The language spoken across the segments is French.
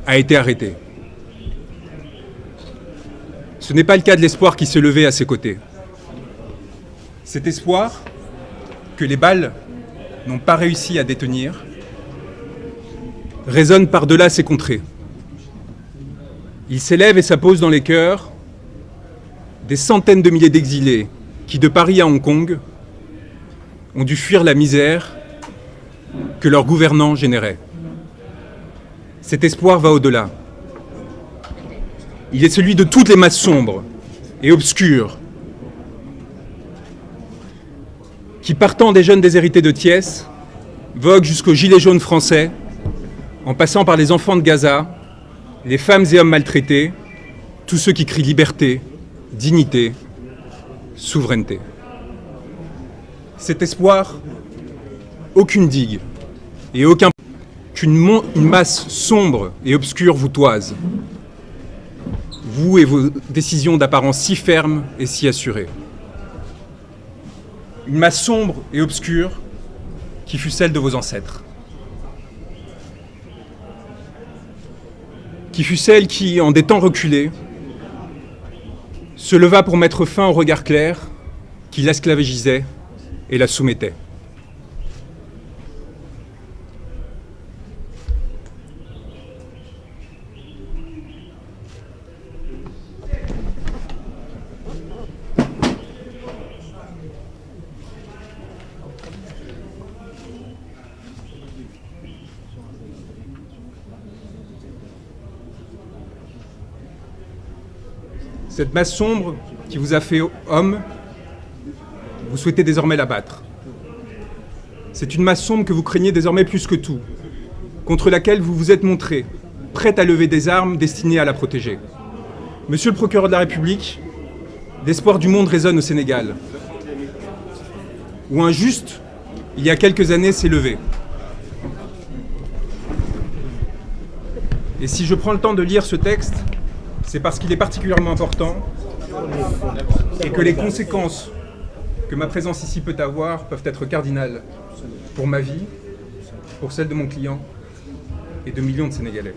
a été arrêté. Ce n'est pas le cas de l'espoir qui se levait à ses côtés. Cet espoir que les balles n'ont pas réussi à détenir résonne par-delà ces contrées. Il s'élève et s'appose dans les cœurs des centaines de milliers d'exilés qui, de Paris à Hong Kong, ont dû fuir la misère que leurs gouvernants généraient. Cet espoir va au-delà. Il est celui de toutes les masses sombres et obscures qui, partant des jeunes déshérités de Thiès, voguent jusqu'aux gilets jaunes français, en passant par les enfants de Gaza, les femmes et hommes maltraités, tous ceux qui crient liberté, dignité, souveraineté. Cet espoir, aucune digue et aucun qu'une masse sombre et obscure vous toise, vous et vos décisions d'apparence si fermes et si assurées. Une masse sombre et obscure qui fut celle de vos ancêtres. Qui fut celle qui, en des temps reculés, se leva pour mettre fin au regard clair qui l'esclavagisait et la soumettait. Cette masse sombre qui vous a fait homme, vous souhaitez désormais l'abattre. C'est une masse sombre que vous craignez désormais plus que tout, contre laquelle vous vous êtes montré, prête à lever des armes destinées à la protéger. Monsieur le procureur de la République, l'espoir du monde résonne au Sénégal, où un juste, il y a quelques années, s'est levé. Et si je prends le temps de lire ce texte, c'est parce qu'il est particulièrement important et que les conséquences que ma présence ici peut avoir peuvent être cardinales pour ma vie, pour celle de mon client et de millions de Sénégalais.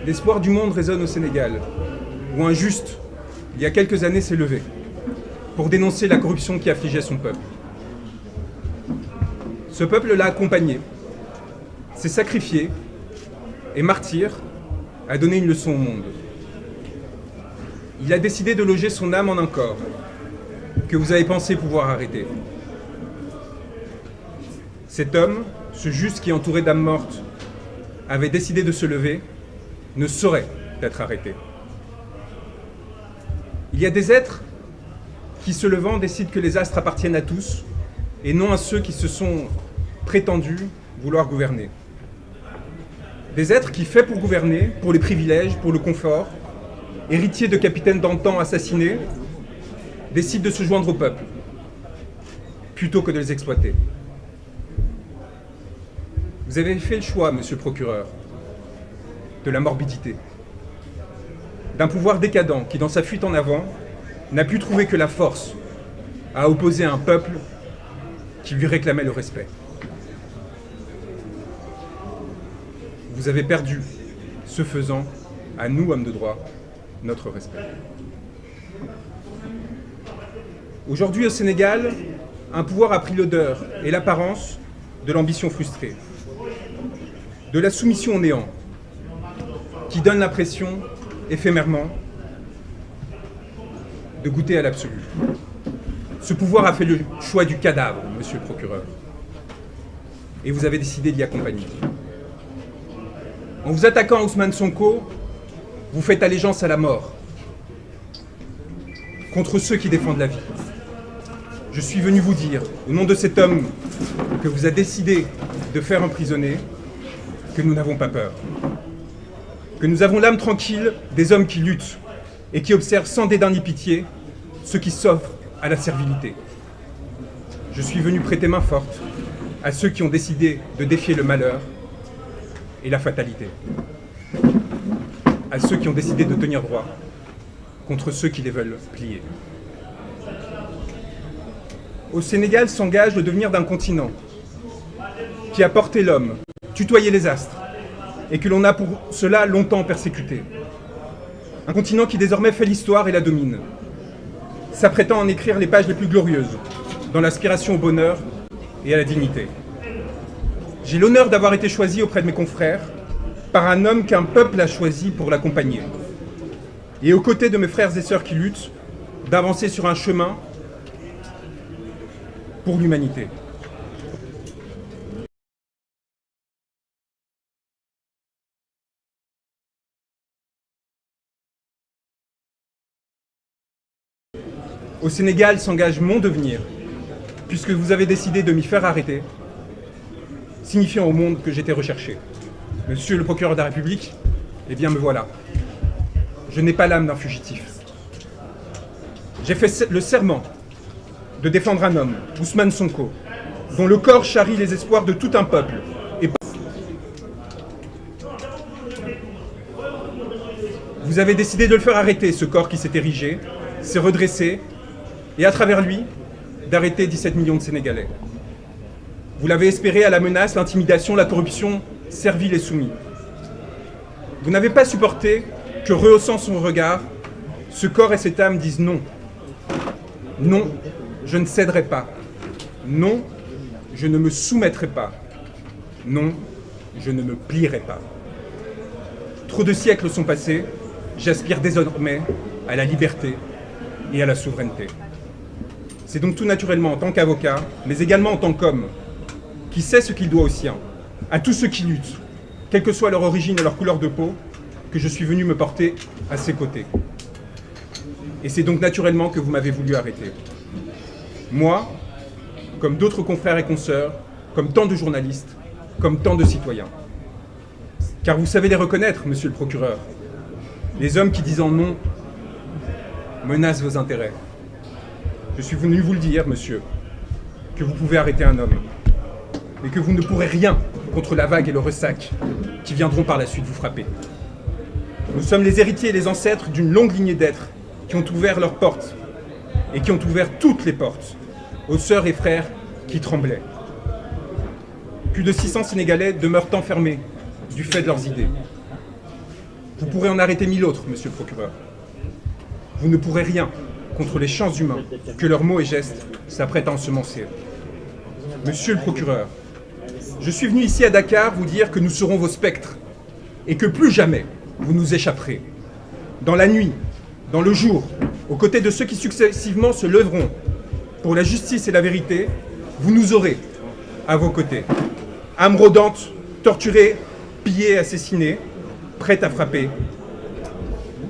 L'espoir du monde résonne au Sénégal, où un juste, il y a quelques années, s'est levé pour dénoncer la corruption qui affligeait son peuple. Ce peuple l'a accompagné, s'est sacrifié et martyr a donné une leçon au monde. Il a décidé de loger son âme en un corps que vous avez pensé pouvoir arrêter. Cet homme, ce juste qui, entouré d'âmes mortes, avait décidé de se lever, ne saurait être arrêté. Il y a des êtres qui, se levant, décident que les astres appartiennent à tous et non à ceux qui se sont prétendus vouloir gouverner. Des êtres qui, faits pour gouverner, pour les privilèges, pour le confort, héritiers de capitaines d'antan assassinés, décident de se joindre au peuple, plutôt que de les exploiter. Vous avez fait le choix, monsieur le procureur, de la morbidité, d'un pouvoir décadent qui, dans sa fuite en avant, n'a pu trouver que la force à opposer un peuple qui lui réclamait le respect. Vous avez perdu, ce faisant, à nous, hommes de droit, notre respect. Aujourd'hui, au Sénégal, un pouvoir a pris l'odeur et l'apparence de l'ambition frustrée, de la soumission au néant, qui donne l'impression, éphémèrement, de goûter à l'absolu. Ce pouvoir a fait le choix du cadavre, monsieur le procureur, et vous avez décidé d'y accompagner. En vous attaquant à Ousmane Sonko, vous faites allégeance à la mort, contre ceux qui défendent la vie. Je suis venu vous dire, au nom de cet homme que vous a décidé de faire emprisonner, que nous n'avons pas peur. Que nous avons l'âme tranquille des hommes qui luttent et qui observent sans dédain ni pitié ceux qui s'offrent à la servilité. Je suis venu prêter main forte à ceux qui ont décidé de défier le malheur et la fatalité. À ceux qui ont décidé de tenir droit contre ceux qui les veulent plier. Au Sénégal s'engage le devenir d'un continent qui a porté l'homme tutoyé les astres, et que l'on a pour cela longtemps persécuté. Un continent qui désormais fait l'histoire et la domine, s'apprêtant à en écrire les pages les plus glorieuses, dans l'aspiration au bonheur et à la dignité. J'ai l'honneur d'avoir été choisi auprès de mes confrères par un homme qu'un peuple a choisi pour l'accompagner. Et aux côtés de mes frères et sœurs qui luttent, d'avancer sur un chemin pour l'humanité. Au Sénégal s'engage mon devenir, puisque vous avez décidé de m'y faire arrêter, signifiant au monde que j'étais recherché. Monsieur le procureur de la République, eh bien me voilà. Je n'ai pas l'âme d'un fugitif. J'ai fait le serment de défendre un homme, Ousmane Sonko, dont le corps charrie les espoirs de tout un peuple. Et vous avez décidé de le faire arrêter, ce corps qui s'est érigé, s'est redressé, et à travers lui, d'arrêter 17 millions de Sénégalais. Vous l'avez espéré à la menace, l'intimidation, la corruption, servile et soumis. Vous n'avez pas supporté que, rehaussant son regard, ce corps et cette âme disent non. Non, je ne céderai pas. Non, je ne me soumettrai pas. Non, je ne me plierai pas. Trop de siècles sont passés, j'aspire désormais à la liberté et à la souveraineté. C'est donc tout naturellement en tant qu'avocat, mais également en tant qu'homme, qui sait ce qu'il doit aux siens, à tous ceux qui luttent, quelle que soit leur origine et leur couleur de peau, que je suis venu me porter à ses côtés. Et c'est donc naturellement que vous m'avez voulu arrêter. Moi, comme d'autres confrères et consoeurs, comme tant de journalistes, comme tant de citoyens. Car vous savez les reconnaître, monsieur le procureur. Les hommes qui, disant non, menacent vos intérêts. Je suis venu vous le dire, monsieur, que vous pouvez arrêter un homme, mais que vous ne pourrez rien contre la vague et le ressac qui viendront par la suite vous frapper. Nous sommes les héritiers et les ancêtres d'une longue lignée d'êtres qui ont ouvert leurs portes et qui ont ouvert toutes les portes aux sœurs et frères qui tremblaient. Plus de 600 Sénégalais demeurent enfermés du fait de leurs idées. Vous pourrez en arrêter 1000 autres, monsieur le procureur. Vous ne pourrez rien contre les champs humains que leurs mots et gestes s'apprêtent à ensemencer. Monsieur le procureur, je suis venu ici à Dakar vous dire que nous serons vos spectres et que plus jamais vous nous échapperez. Dans la nuit, dans le jour, aux côtés de ceux qui successivement se lèveront pour la justice et la vérité, vous nous aurez à vos côtés. Âmes rôdantes, torturées, pillées, assassinées, prêtes à frapper.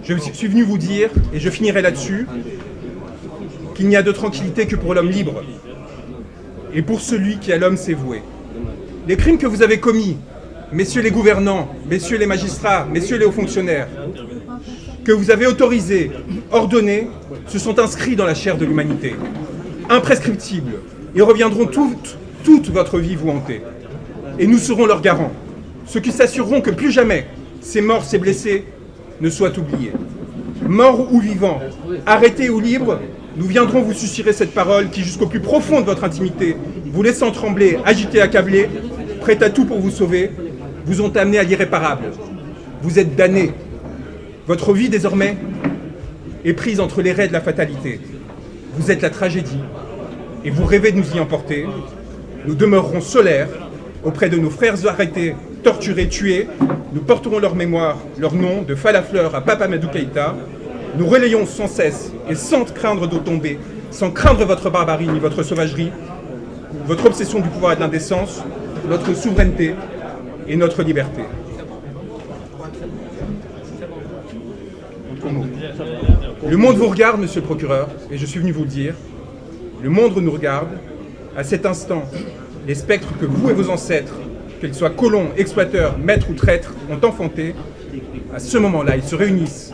Je suis venu vous dire, et je finirai là-dessus, qu'il n'y a de tranquillité que pour l'homme libre et pour celui qui à l'homme s'est voué. Les crimes que vous avez commis, messieurs les gouvernants, messieurs les magistrats, messieurs les hauts fonctionnaires, que vous avez autorisés, ordonnés, se sont inscrits dans la chair de l'humanité, imprescriptibles, et reviendront toute votre vie vous hanter. Et nous serons leurs garants, ceux qui s'assureront que plus jamais ces morts, ces blessés ne soient oubliés. Morts ou vivants, arrêtés ou libres, nous viendrons vous susurrer cette parole qui, jusqu'au plus profond de votre intimité, vous laissant trembler, agiter, accabler, prêt à tout pour vous sauver, vous ont amené à l'irréparable. Vous êtes damnés. Votre vie, désormais, est prise entre les raies de la fatalité. Vous êtes la tragédie, et vous rêvez de nous y emporter. Nous demeurerons solaires auprès de nos frères arrêtés, torturés, tués. Nous porterons leur mémoire, leur nom, de Falafleur à Papa Madou Keïta. Nous relayons sans cesse et sans craindre d'eau tomber, sans craindre votre barbarie ni votre sauvagerie, votre obsession du pouvoir et de l'indécence, notre souveraineté et notre liberté. Le monde vous regarde, monsieur le procureur, et je suis venu vous le dire. Le monde nous regarde. À cet instant, les spectres que vous et vos ancêtres, qu'ils soient colons, exploiteurs, maîtres ou traîtres, ont enfantés, à ce moment-là, ils se réunissent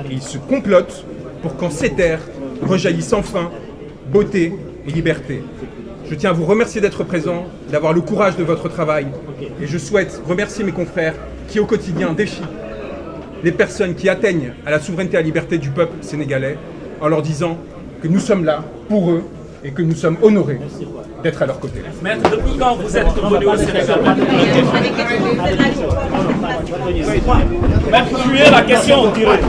et ils se complotent pour qu'en ces terres rejaillissent enfin beauté et liberté. Je tiens à vous remercier d'être présent, d'avoir le courage de votre travail, et je souhaite remercier mes confrères qui, au quotidien, défient les personnes qui atteignent à la souveraineté et à la liberté du peuple sénégalais en leur disant que nous sommes là pour eux et que nous sommes honorés d'être à leur côté. Maître, depuis quand vous êtes revenu au Sénégal? Maître, fuyez la question, on dirait.